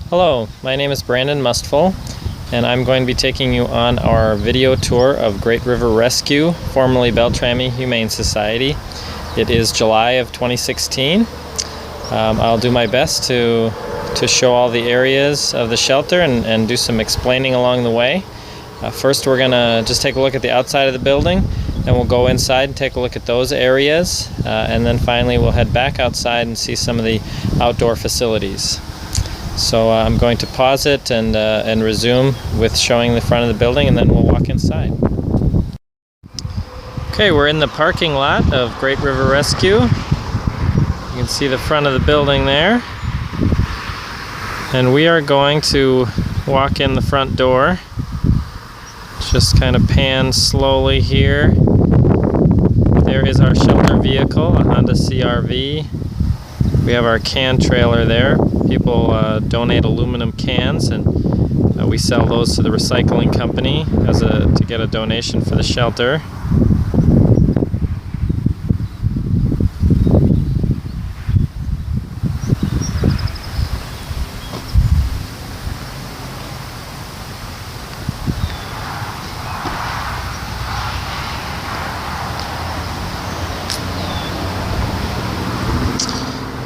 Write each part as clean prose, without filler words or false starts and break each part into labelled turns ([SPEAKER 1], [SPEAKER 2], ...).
[SPEAKER 1] Hello, my name is Brandon Mustful, and I'm going to be taking you on our video tour of Great River Rescue, formerly Beltrami Humane Society. It is July of 2016. I'll do my best to show all the areas of the shelter and do some explaining along the way. First, we're going to just take a look at the outside of the building, then we'll go inside and take a look at those areas, and then finally we'll head back outside and see some of the outdoor facilities. So I'm going to pause it and resume with showing the front of the building, and then we'll walk inside. Okay, we're in the parking lot of Great River Rescue. You can see the front of the building there. And we are going to walk in the front door. Just kind of pan slowly here. There is our shelter vehicle, a Honda CR-V. We have our can trailer there. People donate aluminum cans, and we sell those to the recycling company to get a donation for the shelter.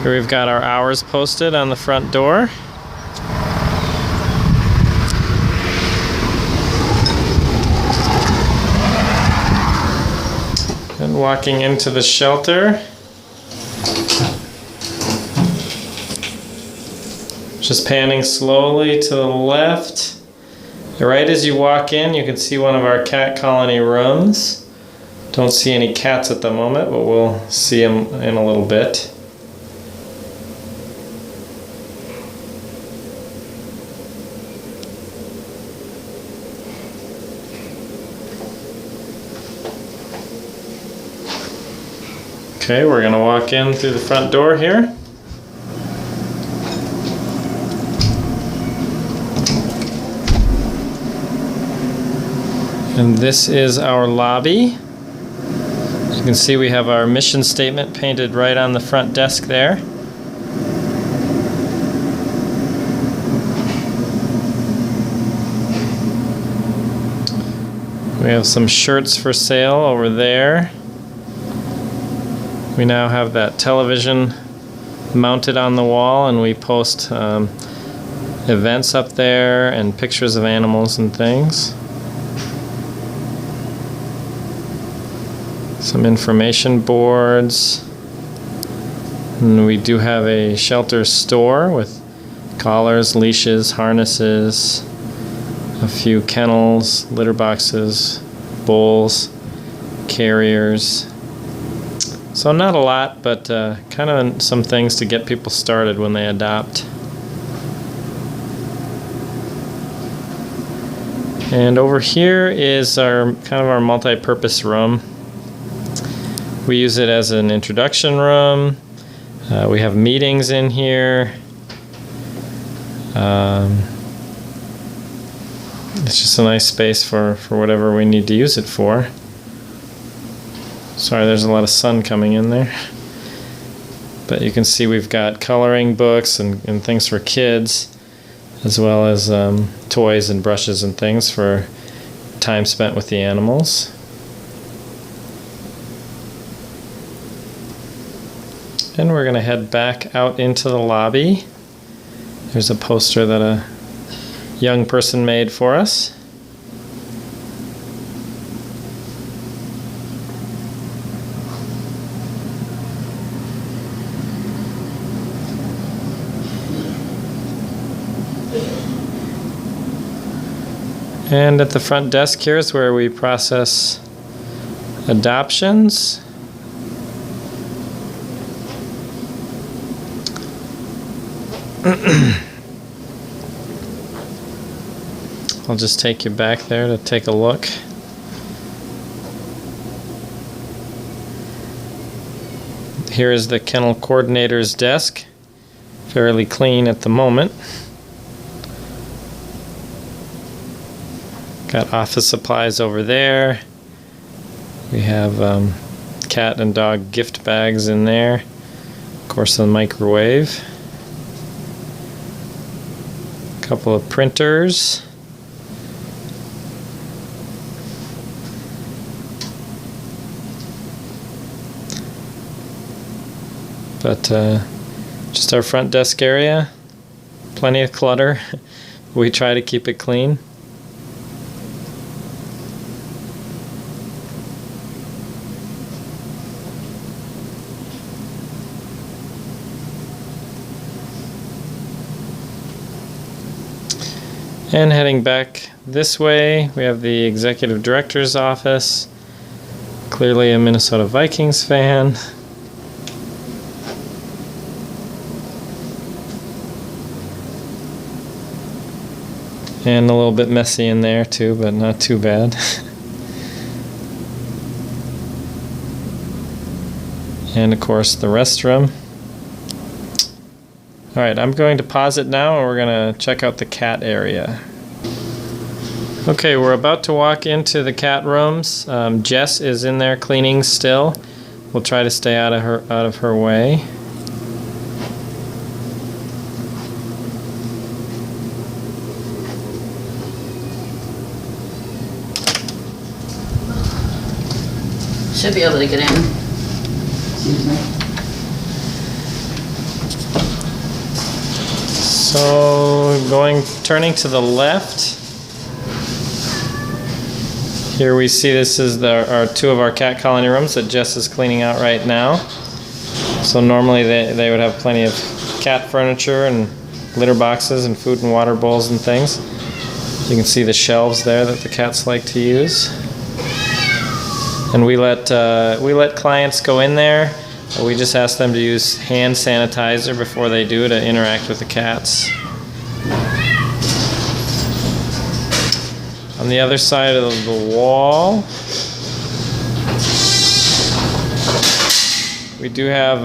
[SPEAKER 1] Here we've got our hours posted on the front door. And walking into the shelter. Just panning slowly to the left. Right as you walk in, you can see one of our cat colony rooms. Don't see any cats at the moment, but we'll see them in a little bit. Okay, we're going to walk in through the front door here. And this is our lobby. As you can see, we have our mission statement painted right on the front desk there. We have some shirts for sale over there. We now have that television mounted on the wall, and we post events up there and pictures of animals and things. Some information boards. And we do have a shelter store with collars, leashes, harnesses, a few kennels, litter boxes, bowls, carriers. So not a lot, but kind of some things to get people started when they adopt. And over here is our kind of our multi-purpose room. We use it as an introduction room. We have meetings in here. It's just a nice space for whatever we need to use it for. Sorry, there's a lot of sun coming in there. But you can see we've got coloring books and things for kids, as well as toys and brushes and things for time spent with the animals. And we're going to head back out into the lobby. There's a poster that a young person made for us. And at the front desk here is where we process adoptions. I'll just take you back there to take a look. Here is the kennel coordinator's desk. Fairly clean at the moment. Got office supplies over there. We have cat and dog gift bags in there. Of course, the microwave. couple of printers. But just our front desk area, plenty of clutter. We try to keep it clean. And heading back this way, we have the executive director's office. Clearly a Minnesota Vikings fan. And a little bit messy in there too, but not too bad. And of course the restroom. Alright, I'm going to pause it now and we're going to check out the cat area. Okay, we're about to walk into the cat rooms. Jess is in there cleaning still. We'll try to stay out of her way.
[SPEAKER 2] Should be able to get in. Excuse me.
[SPEAKER 1] So turning to the left, here we see this is our two of our cat colony rooms that Jess is cleaning out right now. So normally they would have plenty of cat furniture and litter boxes and food and water bowls and things. You can see the shelves there that the cats like to use. And we let clients go in there. We just ask them to use hand sanitizer before they do to interact with the cats. On the other side of the wall, we do have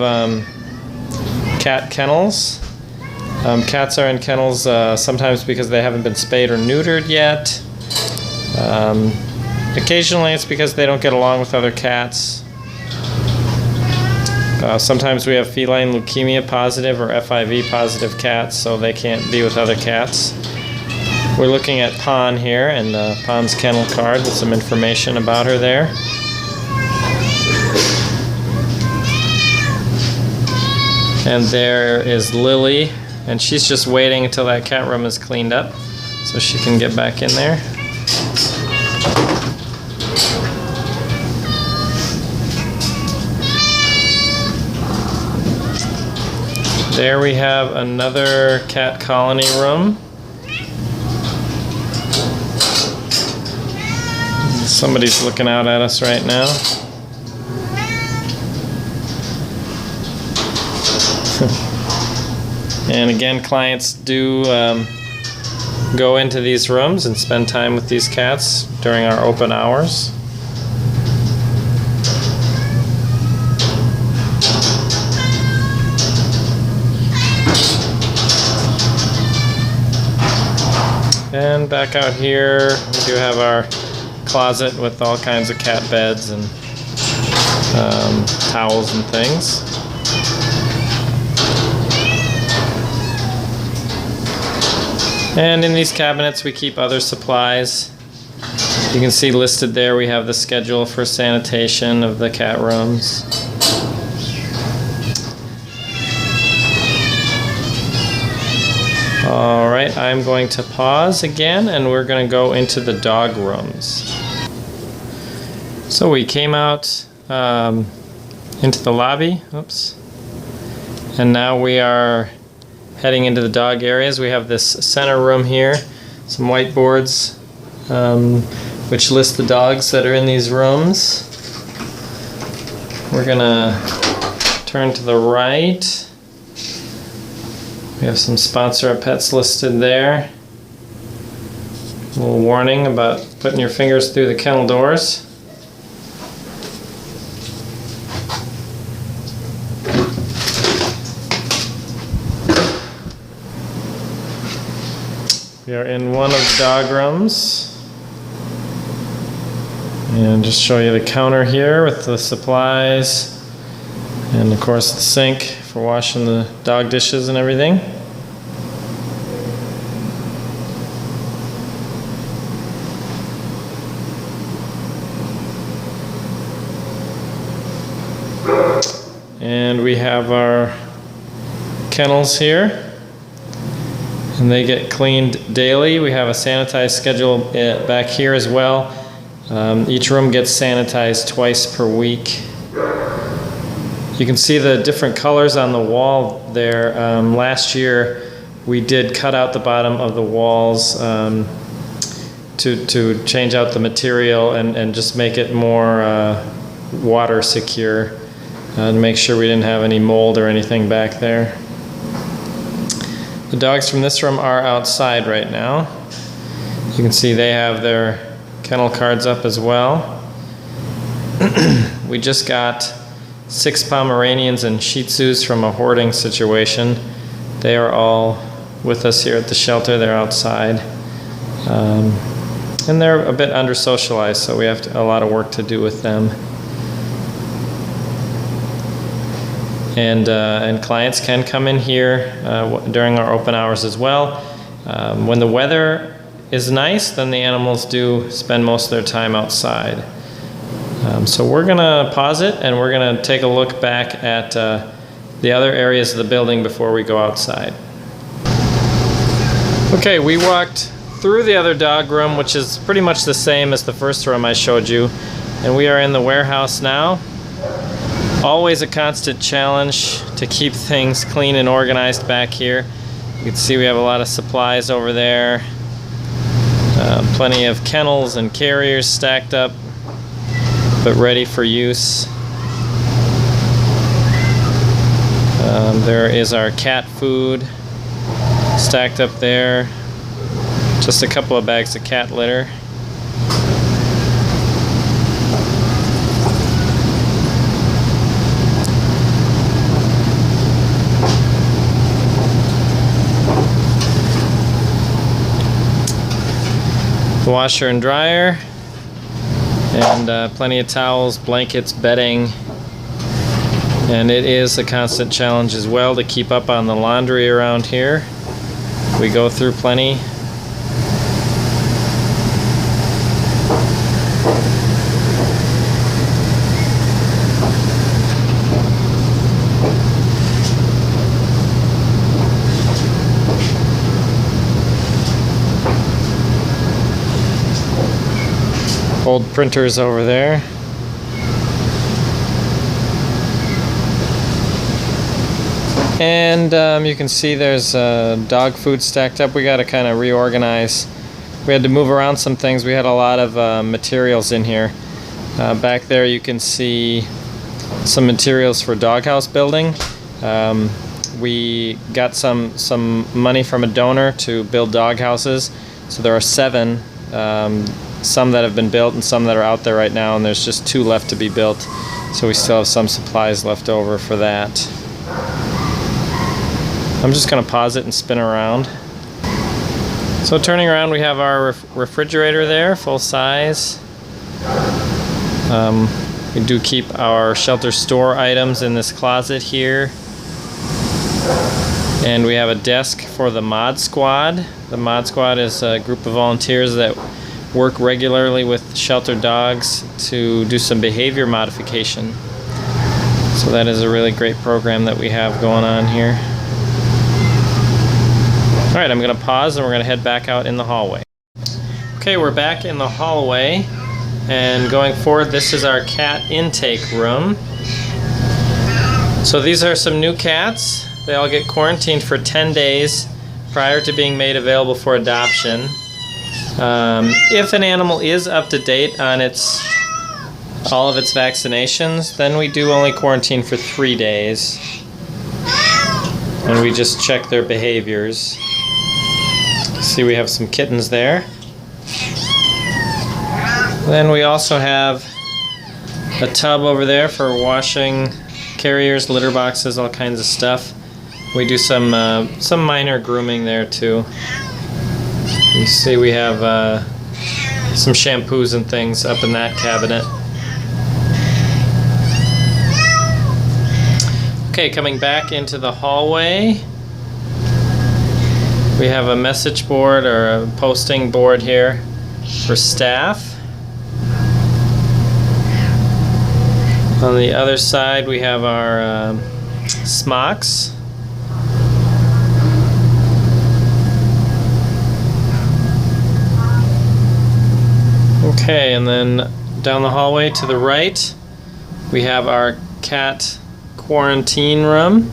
[SPEAKER 1] cat kennels. Cats are in kennels sometimes because they haven't been spayed or neutered yet. Occasionally it's because they don't get along with other cats. Sometimes we have feline leukemia positive or FIV positive cats, so they can't be with other cats. We're looking at Pawn here, and Pawn's kennel card with some information about her there. And there is Lily, and she's just waiting until that cat room is cleaned up so she can get back in there. There we have another cat colony room. Somebody's looking out at us right now. And again, clients do go into these rooms and spend time with these cats during our open hours. And back out here, we do have our closet with all kinds of cat beds and towels and things. And in these cabinets we keep other supplies. You can see listed there we have the schedule for sanitation of the cat rooms. Alright, I'm going to pause again and we're going to go into the dog rooms. So we came out into the lobby, oops, and now we are heading into the dog areas. We have this center room here, some whiteboards which list the dogs that are in these rooms. We're going to turn to the right. We have some sponsor our pets listed there. A little warning about putting your fingers through the kennel doors. We are in one of the dog rooms. And just show you the counter here with the supplies. And of course the sink for washing the dog dishes and everything. And we have our kennels here, and they get cleaned daily. We have a sanitized schedule back here as well. Each room gets sanitized twice per week. You can see the different colors on the wall there. Last year we did cut out the bottom of the walls to change out the material and just make it more water secure, to make sure we didn't have any mold or anything back there. The dogs from this room are outside right now. You can see they have their kennel cards up as well. We just got 6 Pomeranians and Shih Tzus from a hoarding situation. They are all with us here at the shelter. They're outside. And they're a bit under-socialized, so we have a lot of work to do with them. And clients can come in here during our open hours as well. When the weather is nice, then the animals do spend most of their time outside. So we're going to pause it, and we're going to take a look back at the other areas of the building before we go outside. Okay, we walked through the other dog room, which is pretty much the same as the first room I showed you, and we are in the warehouse now. Always a constant challenge to keep things clean and organized back here. You can see we have a lot of supplies over there. Plenty of kennels and carriers stacked up, but ready for use. There is our cat food stacked up there. Just a couple of bags of cat litter. The washer and dryer, and plenty of towels, blankets, bedding. And it is a constant challenge as well to keep up on the laundry around here. We go through plenty. Old printers over there. And you can see there's dog food stacked up. We got to kind of reorganize. We had to move around some things. We had a lot of materials in here. Back there you can see some materials for doghouse building. We got some money from a donor to build doghouses. So there are 7. Some that have been built and some that are out there right now, and there's just 2 left to be built, so we still have some supplies left over for that. I'm just going to pause it and spin around. So turning around, we have our refrigerator there, full size. We do keep our shelter store items in this closet here. And we have a desk for the Mod Squad. The Mod Squad is a group of volunteers that work regularly with shelter dogs to do some behavior modification. So that is a really great program that we have going on here. Alright, I'm going to pause and we're going to head back out in the hallway. Okay, we're back in the hallway, and going forward, this is our cat intake room. So these are some new cats. They all get quarantined for 10 days prior to being made available for adoption. If an animal is up to date on all of its vaccinations, then we do only quarantine for 3 days, and we just check their behaviors. See, we have some kittens there. Then we also have a tub over there for washing carriers, litter boxes, all kinds of stuff. We do some minor grooming there too. You see we have some shampoos and things up in that cabinet. Okay, coming back into the hallway, we have a message board or a posting board here for staff. On the other side we have our smocks. Okay, and then down the hallway to the right we have our cat quarantine room.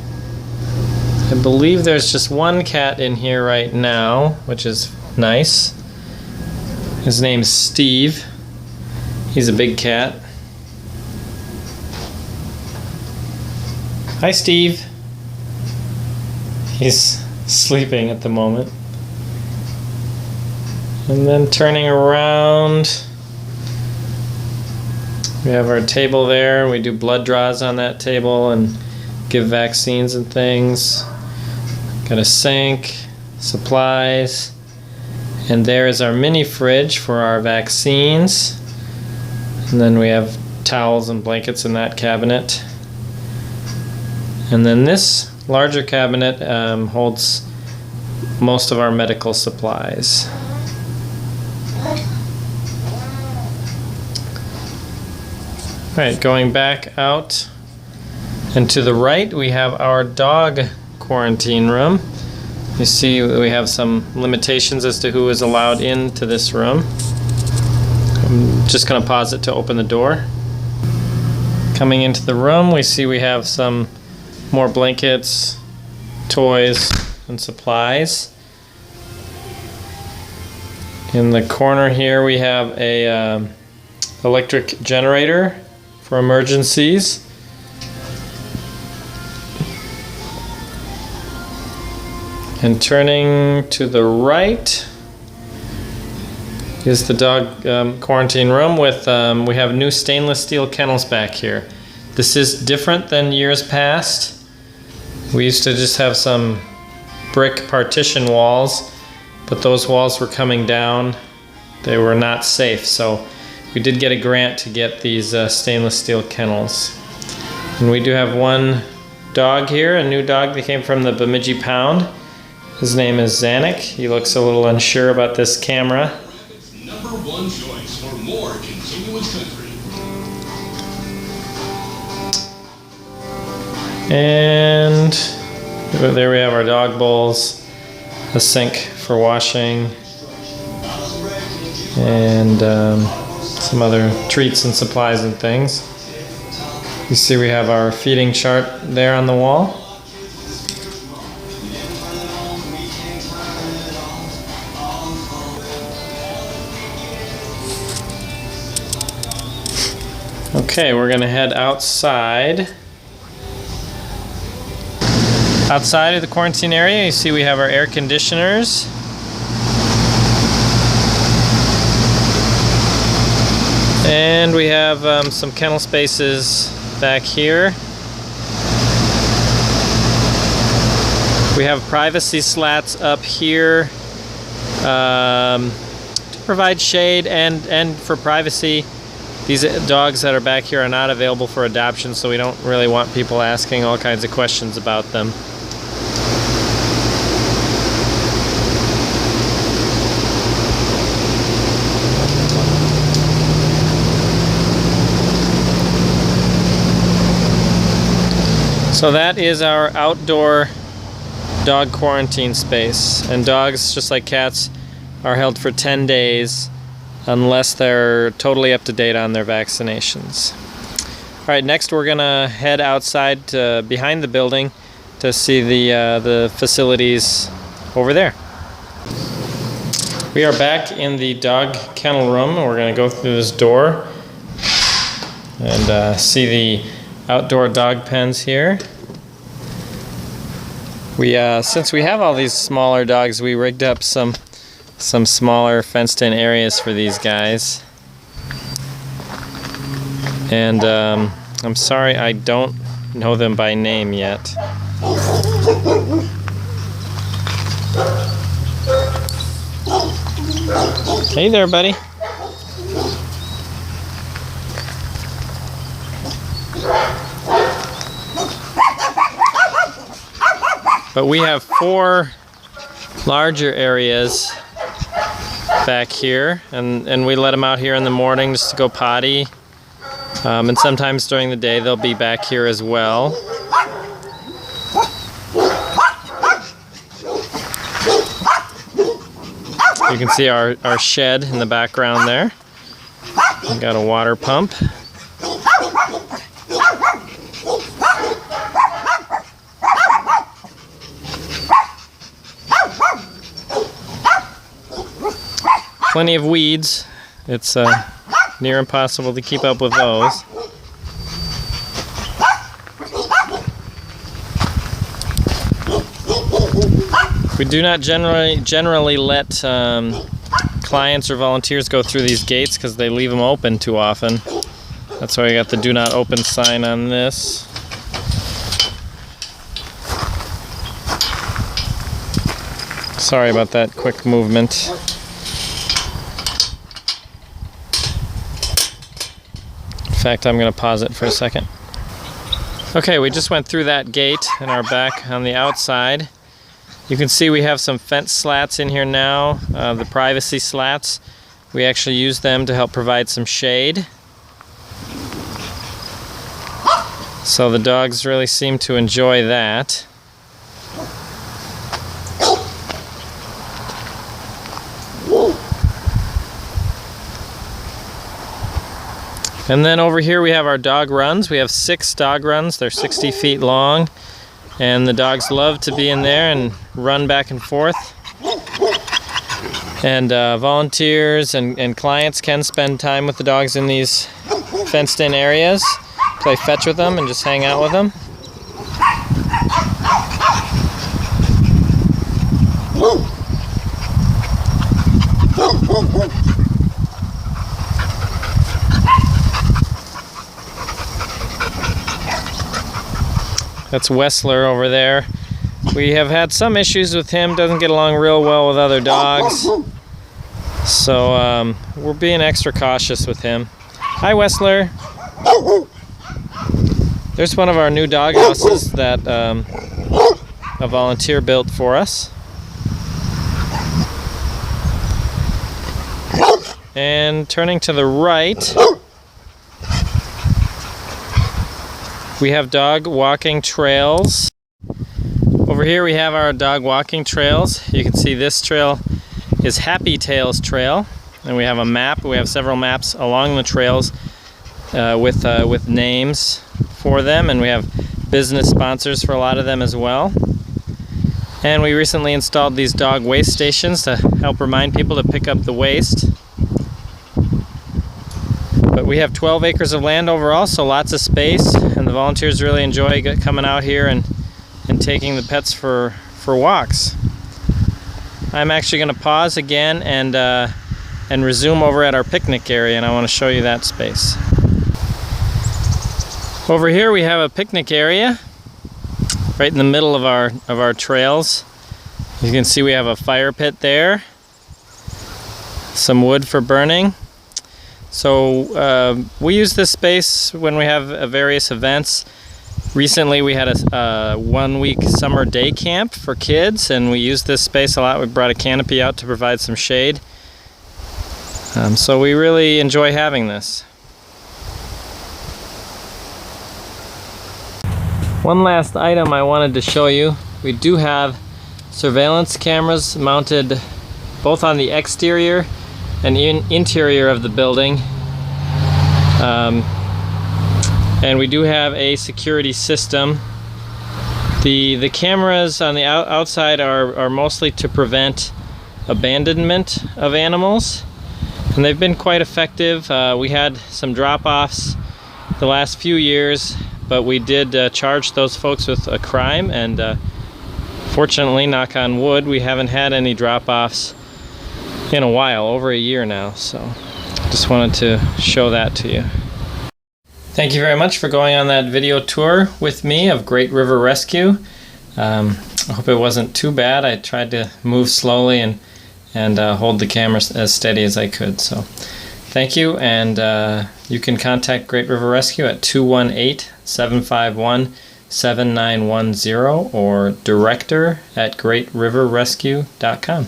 [SPEAKER 1] I believe there's just one cat in here right now, which is nice. His name's Steve. He's a big cat. Hi, Steve. He's sleeping at the moment. And then turning around, we have our table there. We do blood draws on that table and give vaccines and things. Got a sink, supplies, and there is our mini fridge for our vaccines. And then we have towels and blankets in that cabinet. And then this larger cabinet holds most of our medical supplies. Alright, going back out and to the right we have our dog quarantine room. You see we have some limitations as to who is allowed into this room. I'm just going to pause it to open the door. Coming into the room we see we have some more blankets, toys, and supplies. In the corner here we have a electric generator for emergencies. And turning to the right is the dog quarantine room with, we have new stainless steel kennels back here. This is different than years past. We used to just have some brick partition walls, but those walls were coming down. They were not safe, so we did get a grant to get these stainless steel kennels. And we do have one dog here, a new dog that came from the Bemidji Pound. His name is Zanuck. He looks a little unsure about this camera.
[SPEAKER 3] Number one choice for more continuous country.
[SPEAKER 1] And there we have our dog bowls, a sink for washing, and some other treats and supplies and things. You see we have our feeding chart there on the wall. Okay, we're gonna head outside. Outside of the quarantine area, you see we have our air conditioners. And we have some kennel spaces back here. We have privacy slats up here to provide shade and for privacy. These dogs that are back here are not available for adoption, so we don't really want people asking all kinds of questions about them. So that is our outdoor dog quarantine space. And dogs, just like cats, are held for 10 days unless they're totally up to date on their vaccinations. Alright, next we're gonna head outside to behind the building to see the facilities over there. We are back in the dog kennel room, and we're gonna go through this door and see the outdoor dog pens here. Since we have all these smaller dogs, we rigged up some smaller fenced-in areas for these guys. And I'm sorry I don't know them by name yet. Hey there, buddy. But we have 4 larger areas back here, and we let them out here in the morning just to go potty And sometimes during the day they'll be back here as well. You can see our shed in the background there. We've got a water pump. Plenty of weeds. It's near impossible to keep up with those. We do not generally let clients or volunteers go through these gates because they leave them open too often. That's why we got the do not open sign on this. Sorry about that quick movement. In fact, I'm going to pause it for a second. Okay, we just went through that gate and are back on the outside. You can see we have some fence slats in here now, the privacy slats. We actually use them to help provide some shade. So the dogs really seem to enjoy that. And then over here we have our dog runs. We have 6 dog runs. They're 60 feet long. And the dogs love to be in there and run back and forth. And volunteers and clients can spend time with the dogs in these fenced-in areas, play fetch with them and just hang out with them. That's Wessler over there. We have had some issues with him. Doesn't get along real well with other dogs. So we're being extra cautious with him. Hi, Wessler. There's one of our new dog houses that a volunteer built for us. And turning to the right, we have dog walking trails. Over here we have our dog walking trails. You can see this trail is Happy Tails Trail, and we have a map. We have several maps along the trails with names for them, and we have business sponsors for a lot of them as well. And we recently installed these dog waste stations to help remind people to pick up the waste. But we have 12 acres of land overall, so lots of space, and the volunteers really enjoy coming out here and taking the pets for walks. I'm actually going to pause again and resume over at our picnic area, and I want to show you that space. Over here we have a picnic area right in the middle of our trails. You can see we have a fire pit there, some wood for burning. So we use this space when we have various events. Recently we had a 1-week summer day camp for kids, and we used this space a lot. We brought a canopy out to provide some shade. So we really enjoy having this. One last item I wanted to show you. We do have surveillance cameras mounted both on the exterior and interior of the building. And we do have a security system. The cameras on the outside are mostly to prevent abandonment of animals, and they've been quite effective. We had some drop-offs the last few years, but we did charge those folks with a crime, and fortunately, knock on wood, we haven't had any drop-offs in a while, over a year now. So just wanted to show that to you. Thank you very much for going on that video tour with me of Great River Rescue. I hope it wasn't too bad. I tried to move slowly and hold the camera as steady as I could. So thank you, and you can contact Great River Rescue at 218-751-7910 or director@greatriverrescue.com.